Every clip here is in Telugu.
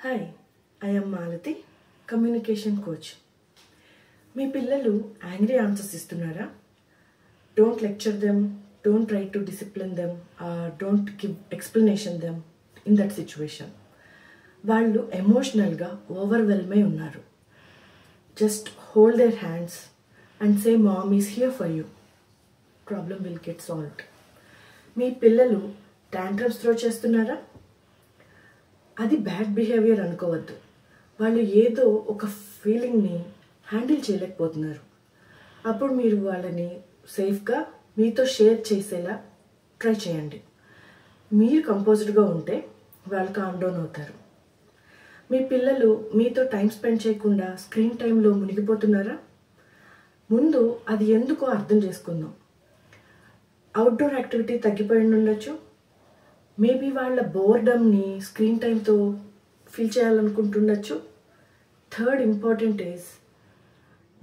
Hi, I am Malati, communication coach. మీ పిల్లలు angry answers ఇస్తున్నారా? Don't lecture them, don't try to discipline them, don't give explanation them in that situation. వాళ్ళు ఎమోషనల్గా ఓవర్వెల్మ్ అయి ఉన్నారు. Just hold their hands and say mom is here for you. Problem will get solved. మీ పిల్లలు tantrums త్రో చేస్తున్నారా? అది బ్యాడ్ బిహేవియర్ అనుకోవద్దు. వాళ్ళు ఏదో ఒక ఫీలింగ్ని హ్యాండిల్ చేయలేకపోతున్నారు. అప్పుడు మీరు వాళ్ళని సేఫ్గా మీతో షేర్ చేసేలా ట్రై చేయండి. మీరు కంపోజ్డ్గా ఉంటే వాళ్ళు కామ్ డౌన్ అవుతారు. మీ పిల్లలు మీతో టైం స్పెండ్ చేయకుండా స్క్రీన్ టైంలో మునిగిపోతున్నారా? ముందు అది ఎందుకో అర్థం చేసుకుందాం. అవుట్డోర్ యాక్టివిటీ తగ్గిపోయి ఉండొచ్చు. మేబీ వాళ్ళ బోర్డమ్ని స్క్రీన్ టైంతో ఫీల్ చేయాలనుకుంటుండొచ్చు. Third important is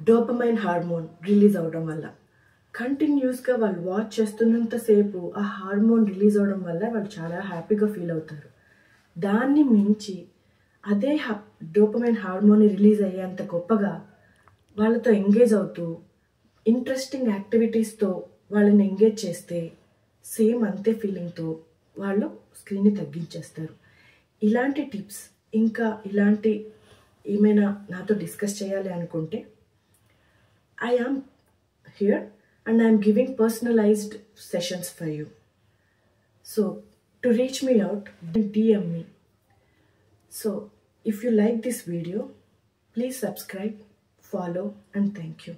dopamine hormone release అవడం వల్ల కంటిన్యూస్గా వాళ్ళు వాచ్ చేస్తున్నంతసేపు ఆ హార్మోన్ రిలీజ్ అవడం వల్ల వాళ్ళు చాలా హ్యాపీగా ఫీల్ అవుతారు. దాన్ని మించి అదే డోపమైన్ హార్మోన్ రిలీజ్ అయ్యేంత గొప్పగా వాళ్ళతో ఎంగేజ్ అవుతూ ఇంట్రెస్టింగ్ యాక్టివిటీస్తో వాళ్ళని ఎంగేజ్ చేస్తే సేమ్ అంతే ఫీలింగ్తో వాళ్ళు స్క్రీన్ని తగ్గించేస్తారు. ఇలాంటి టిప్స్ ఇంకా ఇలాంటి ఏమైనా నాతో డిస్కస్ చేయాలి అనుకుంటే I am here and I'm giving personalised sessions for you. So to reach me out, DM me. So if you like this video, please subscribe, follow and thank you.